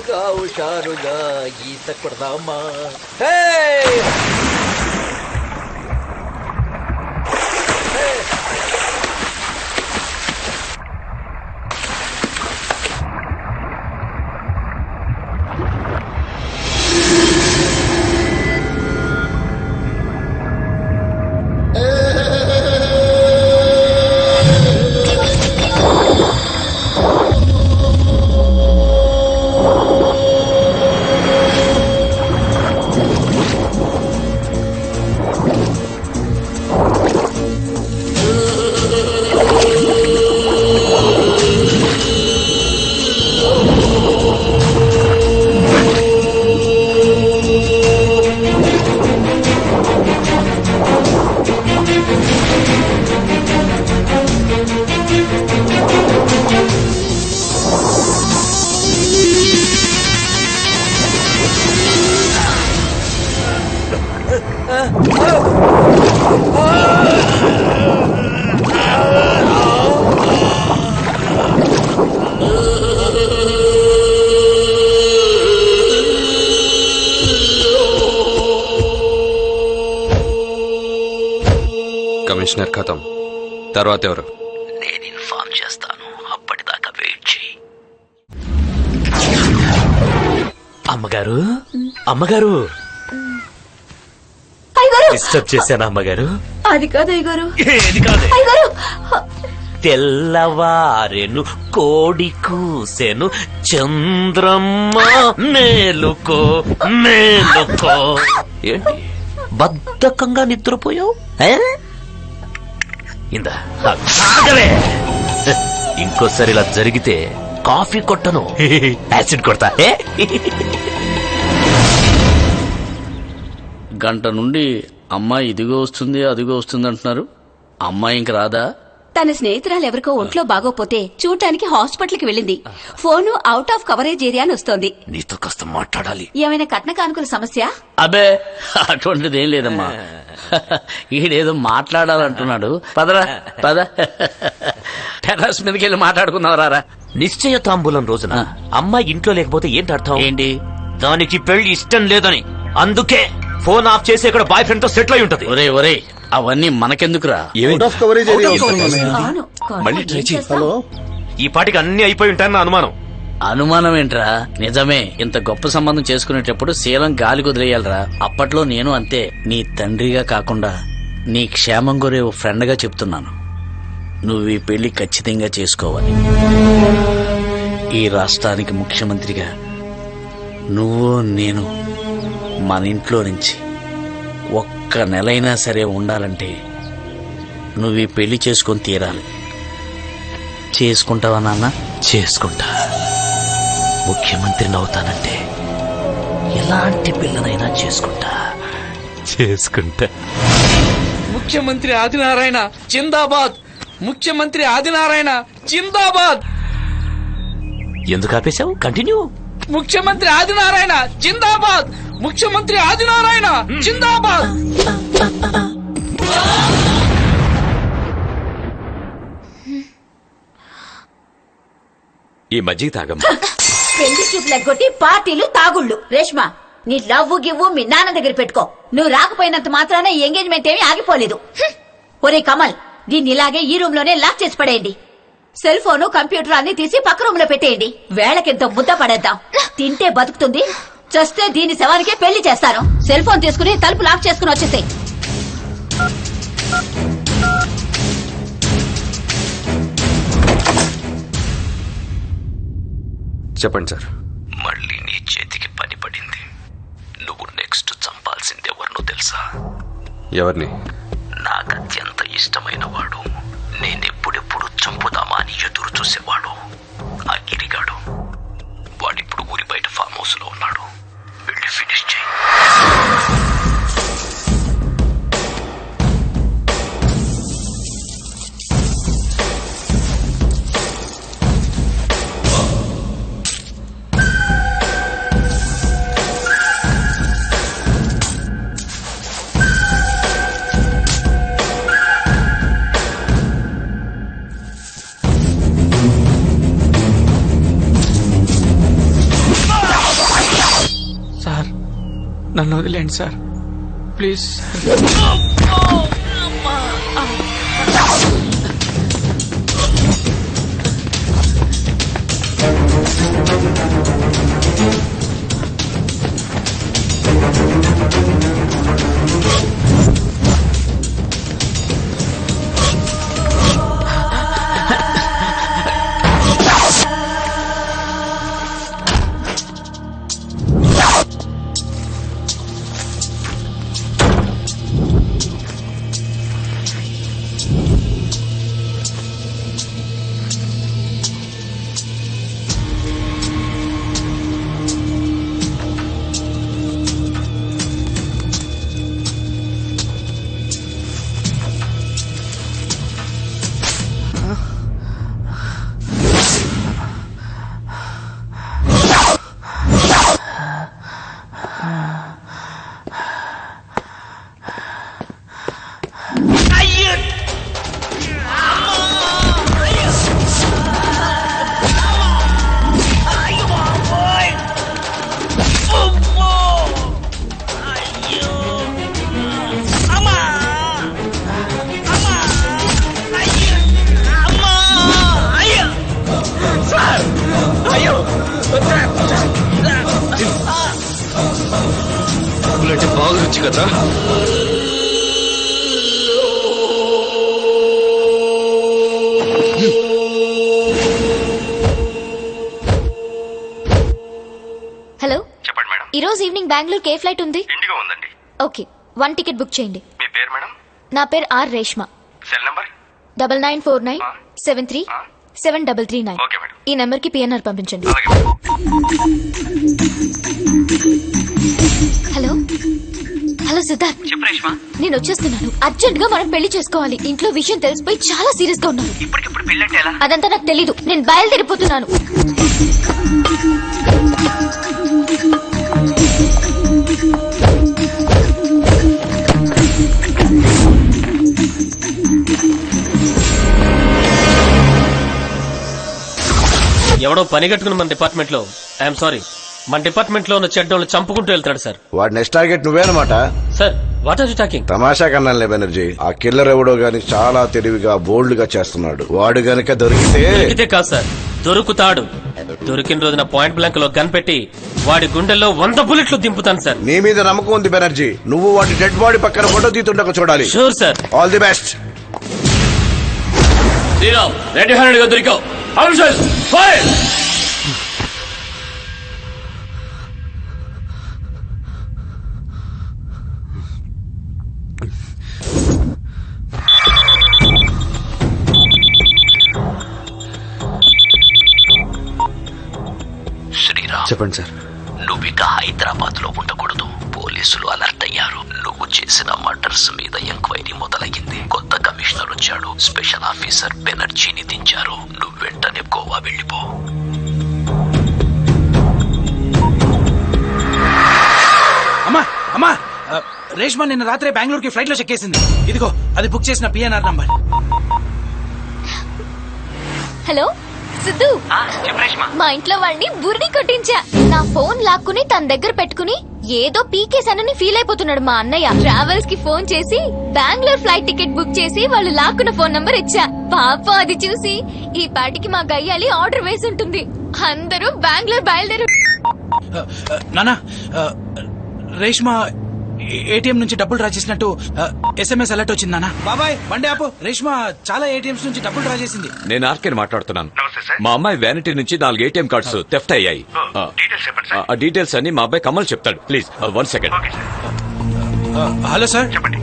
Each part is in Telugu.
హుషారుగా ఈత కొడదామా. కమిషనర్ ఖతం. తర్వాత ఎవరు? నేను ఇన్ఫార్మ్ చేస్తాను, అప్పటిదాకా వెయిట్ చేయి. అమ్మగారు, అమ్మగారు, డిస్టర్బ్ చేశాను అమ్మగారు. అది కాదు అయ్యగారు. ఏది కాదు. అయ్యగారు, తెల్లవారెను కోడి కూసెను చంద్రమ్మ మేలుకో మేలుకో. ఏంటి బద్ధకంగా నిద్రపోయావు? ఇందా ఆగవే. ఇంకోసారి ఇలా జరిగితే కాఫీ కొట్టను, యాసిడ్ కొడతా. గంట నుండి అమ్మాయి ఇదిగో వస్తుంది అదిగో వస్తుంది అంటున్నారు. అమ్మాయి ఇంక రాదా? తన స్నేహితురాలు ఎవరికో ఒంట్లో బాగోపోతే చూడటానికి హాస్పిటల్ కి వెళ్ళింది. Phone out of coverage area అని వస్తోంది. నీతో కాస్త మాట్లాడాలి. ఏమైనా కట్న కానుకల సమస్య? అబే అటువంటిది ఏం లేదమ్మా. ఈడేదో మాట్లాడాలంటున్నాడు. పదరా పద, టెర్రస్ మీదకి వెళ్ళి మాట్లాడుకుందాం. రారా. నిశ్చయ తాంబూలం రోజున అమ్మాయి ఇంట్లో లేకపోతే ఏంటి అర్థం? ఏంటి? దానికి పెళ్లి ఇష్టం లేదని. అందుకే ఫోన్ ఆఫ్ చేసి ఇక్కడ బాయ్ ఫ్రెండ్ తో సెటిల్ అయి ఉంటది. ఒరే ఒరే, అవన్నీ మనకెందుకురా? మళ్ళీ ట్రై చెయ్యి. ఈ పాటికి అన్ని అయిపోయి ఉంటాయన్న అనుమానం. అనుమానం ఏంట్రా? నిజమే. ఇంత గొప్ప సంబంధం చేసుకునేటప్పుడు శీలం గాలి కుదిరేయాలరా. అప్పట్లో నేను అంతే. నీ తండ్రిగా కాకుండా నీ క్షేమం కోరే ఓ ఫ్రెండ్ గా చెప్తున్నాను. నువ్వు ఈ పెళ్లి ఖచ్చితంగా చేసుకోవాలి. ఈ రాష్ట్రానికి ముఖ్యమంత్రిగా నువ్వు నేను మన ఇంట్లో నుంచి ఒక్క నెలైనా సరే ఉండాలంటే నువ్వు ఈ పెళ్లి చేసుకొని తీరాలి. చేసుకుంటావా నాన్న? చేసుకుంటా. ముఖ్యమంత్రిని అవుతానంటే ఎలాంటి పిల్లనైనా చేసుకుంటా. ముఖ్యమంత్రి ఆదినారాయణ జిందాబాద్! ముఖ్యమంత్రి ఆదినారాయణ జిందాబాద్! ఎందుకు ఆపేశావు? కంటిన్యూ. ముఖ్యమంత్రి ఆదినారాయణ జిందాబాద్! ముఖ్యమంత్రి ఆదినారాయణ జిందాబాద్! ఈ మజ్జిగ తాగమ్మా. పెళ్లి చూపులెగ్గొట్టి పార్టీలు తాగుళ్ళు. రేష్మా, నీ లవ్వు గివ్వు మీ నాన్న దగ్గర పెట్టుకో. నువ్వు రాకపోయినంత మాత్రాన ఎంగేజ్మెంట్ ఏమీ ఆగిపోలేదు. ఒరే కమల్, దీన్ని ఇలాగే ఈ రూమ్ లోనే లాక్ చేసి పడేయండి. సెల్ ఫోను కంప్యూటర్ అన్ని తీసి పక్క రూమ్ లో పెట్టేయండి. వేళకింత ముద్ద పడేద్దాం. తింటే బతుకుతుంది, చస్తే దీని శవానికే పెళ్లి చేస్తాను. సెల్ ఫోన్ తీసుకుని తలుపు లాక్ చేసుకుని వచ్చేసేయ్. చెప్పండి సార్. మళ్ళీ నీ చేతికి పని పడింది. నువ్వు నెక్స్ట్ చంపాల్సింది ఎవరినో తెలుసా? ఎవరిని? నాకు అత్యంత ఇష్టమైన వాడు, నేనెప్పుడెప్పుడు చంపుదామా అని ఎదురు చూసేవాడు, ఆ గిరిగాడు. వాడిప్పుడు ఊరి బయట ఫామ్ హౌస్ లో ఉన్నాడు. వెళ్ళి ఫినిష్ చేయి. నన్ను వదిలేండి సార్ ప్లీజ్. అంటే బాగా రుచి కదా. హలో, చెప్పండి మేడం. ఈ రోజు ఈవినింగ్ బెంగళూరుకి ఏ ఫ్లైట్ ఉంది? ఇండిగో ఉందండి. ఓకే, 1 టికెట్ బుక్ చేయండి. మీ పేరు మేడం? నా పేరు R Reshma. Cell number 9949737339. Okay madam. ఈ నెంబర్ కి పిఎన్ఆర్ పంపించండి. అలాగే మేడం. హలో హలో సిద్ధార్థ్, చెప్పు రేష్మా. నేను వచ్చేస్తున్నాను. అర్జెంట్ గా మనం పెళ్లి చేసుకోవాలి. ఇంట్లో విషయం తెలిసిపోయి చాలా సీరియస్ గా ఉన్నారు. ఇప్పటికిప్పుడు పెళ్ళంటే ఎలా? అదంతా నాకు తెలీదు. నేను బయలుదేరిపోతున్నాను. ఎవడో పని కట్టుకుని మన డిపార్ట్మెంట్ లో, ఐఎమ్ సారీ, మన డిపార్ట్మెంట్ లో ఉన్న చెడ్డోళ్ళు చంపుకుంటూ వెళ్తాడు సార్. వాడి నెక్స్ట్ టార్గెట్ నువ్వేనమాట. Sir what are you talking? తమాషా కన్నాలే బెనర్జీ. ఆ కిల్లర్ ఎవడో గాని చాలా తెలివిగా బోల్డ్ గా చేస్తున్నాడు. వాడు గనక దొరికితే కాదు సార్, దొరుకుతాడు. దొరికిన రోజున పాయింట్ బ్లాంక్ లో గన్ పెట్టి వాడి గుండెల్లో 100 బుల్లెట్లు దింపుతాను సార్. నీ మీద నమ్మకం ఉంది బెనర్జీ. నువ్వు వాడి డెడ్ బాడీ పక్కన ఫోటో తీతుండక చూడాలి. Sure sir. All the best. Sriram, red handed గా దొరికావు. ఫైర్. శ్రీరామ్, చెప్పండి సార్. నువ్విక హైదరాబాద్ లో ఉండకూడదు. పోలీసులు అలర్ట్ అయ్యారు. నువ్వు చేసిన మర్డర్స్ మీద ఎంక్వైరీ మొదలయ్యింది. కొత్త కమిషనర్ వచ్చాడు. స్పెషల్ ఆఫీసర్ బెనర్జీని దించారు. నువ్వు వెంటనే గోవా వెళ్ళిపో. అమ్మా అమ్మా, రేష్మా నిన్న రాత్రే బెంగళూరుకి ఫ్లైట్ లో చెక్కేసింది. ఇదిగో అది బుక్ చేసిన పిఎన్ఆర్ నంబర్. హలో సిద్ధు, చెప్పు రేష్మా. మా ఇంట్లో వాడిని బుర్రి కొట్టించా. నా ఫోన్ లాక్కుని తన దగ్గర పెట్టుకుని ఏదో పీకేసానని ఫీల్ అయిపోతున్నాడు మా అన్నయ్య. ట్రావెల్స్ కి ఫోన్ చేసి బెంగళూరు ఫ్లైట్ టికెట్ బుక్ చేసి వాళ్ళు లాక్కున్న ఫోన్ నంబర్ ఇచ్చా. పాప అది చూసి ఈ పాటికి మా గయ్యాలి ఆర్డర్ వేసి ఉంటుంది. అందరూ బెంగళూరు బయలుదేరు. నానా, రేష్మా ఏటీఎం నుంచి డబ్బులు డ్రా చేసినట్టు ఎస్ఎంఎస్ అలర్ట్ వచ్చింది నానా. బాబాయ్ బండి ఆపు. రేష్మా చాలా ఏటీఎంస్ నుంచి డబ్బులు డ్రా చేసింది. నేను ఆర్కేని మాట్లాడుతున్నాను. మా అమ్మాయి వ్యానిటీ నుంచి 4 ఏటీఎం కార్డ్స్ థెఫ్ట్ అయ్యాయి. ఆ డీటెయిల్స్ అన్ని మా అబ్బాయి కమల్ చెప్తాడు. Please 1 second. హలో సార్, చెప్పండి.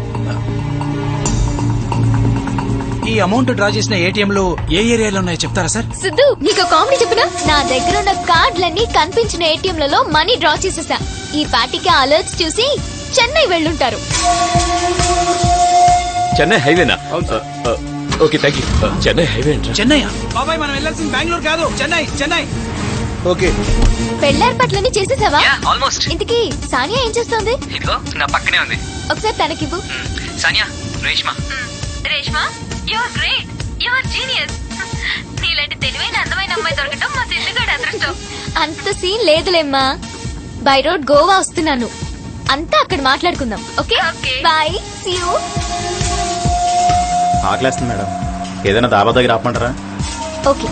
ఈ అమౌంట్ డ్రా చేసిన ఏటీఎంలు ఏ ఏరియాలో ఉన్నాయో చెప్తారా సార్? సిద్ధు, నీకు కామెడీ చెప్పినా? నా దగ్గర ఉన్న కార్డులన్నీ కనిపించిన ఏటీఎంలలో మనీ డ్రా చేసేసా. ఈ పాటికి అలర్ట్స్ చూసి చెన్నై వెళ్ళుంటారు. చెన్నై హైవేనా? Okay, thank you. Chennai highway అంటే చెన్నై బాబాయ్, మనం వెళ్ళాల్సింది బెంగళూరు కాదు, చెన్నై. చెన్నై. ఓకే. పెళ్ళేర్పాట్లన్నీ చేసేసావా? ఆల్మోస్ట్. ఇంతకీ సానియా ఏం చేస్తోంది? ఇదిగో నా పక్కనే ఉంది. ఒకసారి తనకివ్వు. Sania, Reshma. Reshma, you are great, you are genius. నీలాంటి తెలివైన అందమైన అమ్మాయి దొరకటం మా సిద్ధుగాడి అదృష్టం. అంత సీన్ లేదులేమ్మా. బై రోడ్ గోవా వస్తున్నాను. అంతా అక్కడ మాట్లాడుకుందాం. Okay bye, see you. ఆకలేస్తుంది మేడం, ఏదైనా దాబా దగ్గర ఆపమంటారా? ఓకే.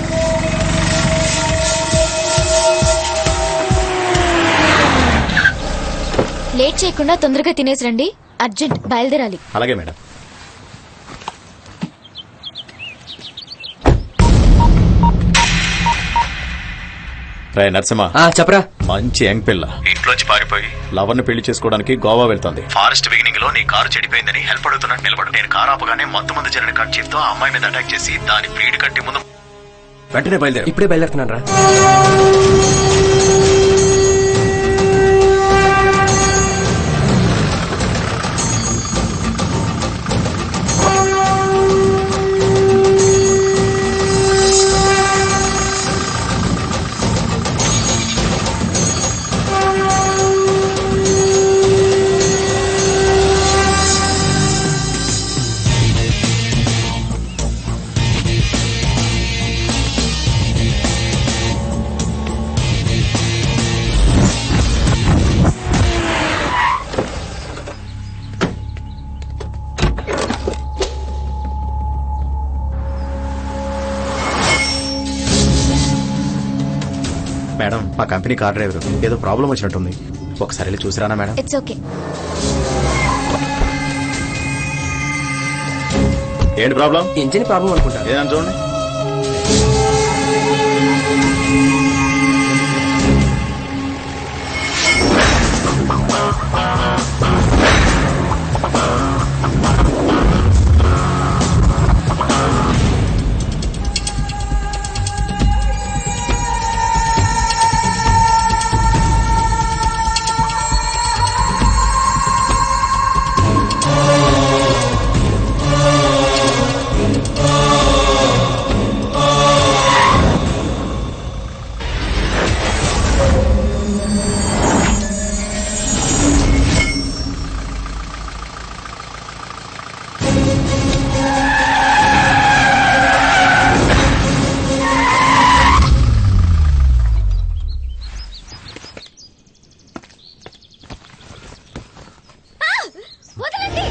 లేట్ చేయకుండా తొందరగా తినేసి రండి, అర్జెంట్ బయలుదేరాలి. అలాగే మేడం. రే నరసింహ, చెప్పరా. మంచి యంగ్ పిల్ల ఇంట్లోంచి పారిపోయి లవర్ ని పెళ్లి చేసుకోవడానికి గోవా వెళ్తుంది. ఫారెస్ట్ బిగినింగ్ లో నీ కారు చెడిపోయిందని హెల్ప్ అడుగుతున్నట్టు నిలబడు. నేను కారు ఆపగానే మందు జరిగిన కట్ తో ఆ అమ్మాయి మీద అటాక్ చేసి దాని ప్లీడ్ కట్టి ముందు వెంటనే బయలుదేరు. ఇప్పుడే బయలుదేరుతున్నాను రా. మేడం, మా కంపెనీ కార్ డ్రైవర్ ఏదో ప్రాబ్లం వచ్చినట్టుంది, ఒకసారి వెళ్ళి చూసిరానా మేడం? It's okay. ఏంటి ప్రాబ్లం? ఇంజిన్ ప్రాబ్లం అనుకుంటా. ఏదని చూడండి. వదలండి.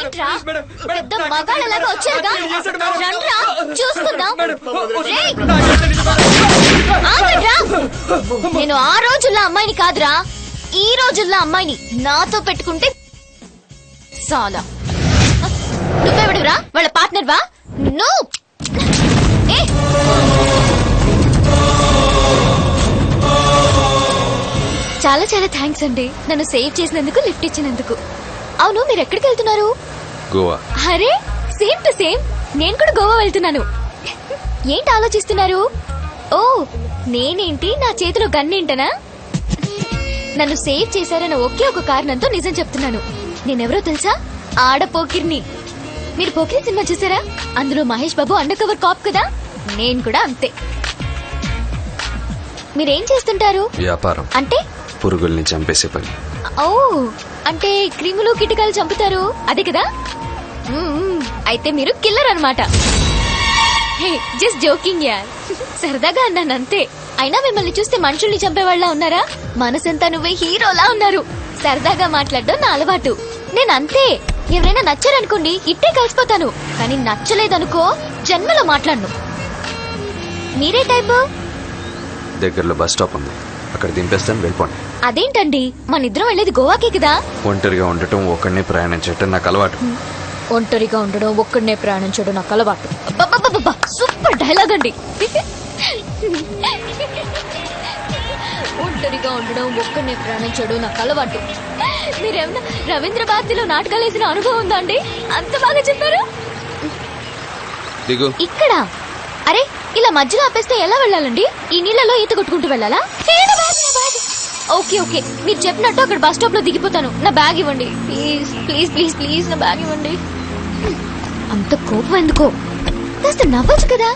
ఏంట్రా? పెద్ద మగాళ్ళలాగా వచ్చారుగా, రండ్రా చూసుకుందాం. రేయ్! ఆగండ్రా. నేను ఆ రోజుల్లో అమ్మాయిని కాదురా, ఈ రోజుల్లో అమ్మాయిని. నాతో పెట్టుకుంటే చాలా. నువ్వెవడురా? వాళ్ళ పార్ట్నర్ వా? నువ్వు చాలా చాలా థ్యాంక్స్ అండి, నన్ను సేవ్ చేసినందుకు, లిఫ్ట్ ఇచ్చినందుకు. అవును, మీరు ఎక్కడికి వెళ్తున్నారు? గోవా. అరే సేమ్ టు సేమ్, నేను కూడా గోవా వెళ్తున్నాను. ఏంటి ఆలోచిస్తున్నారు? ఓ నేనేంటి, నా చేతిలో గన్నేంటనా? నన్ను సేవ్ చేశారన్న ఒకే ఒక కారణంతో నిజం చెప్తున్నాను. నేనెవరో తెలుసా? ఆడపోకిర్ని. మీరు పోకిరి సినిమా చూసారా? అందులో Mahesh Babu under cover cap కదా, నేను కూడా అంతే. మీరేం చేస్తుంటారు? వ్యాపారం. అంటే పురుగుల్ని చంపేసే పని. ఓ అంటే క్రిములు కిటకాలు చంపుతారు అదే కదా? అయితే మీరు కిల్లర్ అన్నమాట. జస్ట్ జోకింగ్ యార్, సరదాగా అన్నాను అంతే. అయినా మిమ్మల్ని చూస్తే మనుషుల్ని చంపేవాళ్ళ ఉన్నారా? మనసంతా నువ్వే హీరోలా ఉన్నారు. సరదాగా మాట్లాడడం నా అలవాటు. నేను అంతే. ఎవరైనా నచ్చారనుకోండి ఇట్టే కలిసిపోతాను, కానీ నచ్చలేదనుకో జన్మలో మాట్లాడను. మీరే టైపు? దగ్గరలో బస్ స్టాప్ ఉంది, అక్కడ దింపేస్తాను, వెళ్ళిపోండి. అదేంటండి, మన ఇద్దరం వెళ్ళేది గోవాకే కదా? ఒంటరిగా ఉండటం, ఒక్కడినే ప్రయాణించటం నాకు అలవాటు. ఒంటరిగా ఉండడం, ఒక్కడనే ప్రయాణించడం నాకు అలవాటు. సూపర్ డైలాగ్ అండి. ఒంటరిగా ఉండడం, ఒక్కడనే ప్రయాణించడం నాకు అలవాటు. మీరేమన్నా రవీంద్ర భారతిలో నాటకాలు వేసిన అనుభవం ఉందా అండి? అంత బాగా చెప్పారు. ఇక్కడ అరే ఇలా మధ్యలో ఆపేస్తే ఎలా వెళ్ళాలండి? ఈ నీళ్ళలో ఈత కొట్టుకుంటూ వెళ్ళాలా? ఓకే ఓకే, మీరు చెప్పినట్టు అక్కడ బస్ స్టాప్ లో దిగిపోతాను. నా బ్యాగ్ ఇవ్వండి ప్లీజ్ ప్లీజ్ ప్లీజ్ ప్లీజ్, నా బ్యాగ్ ఇవ్వండి. అంత కోపం ఎందుకో? కాస్త నవ్వచ్చు కదా.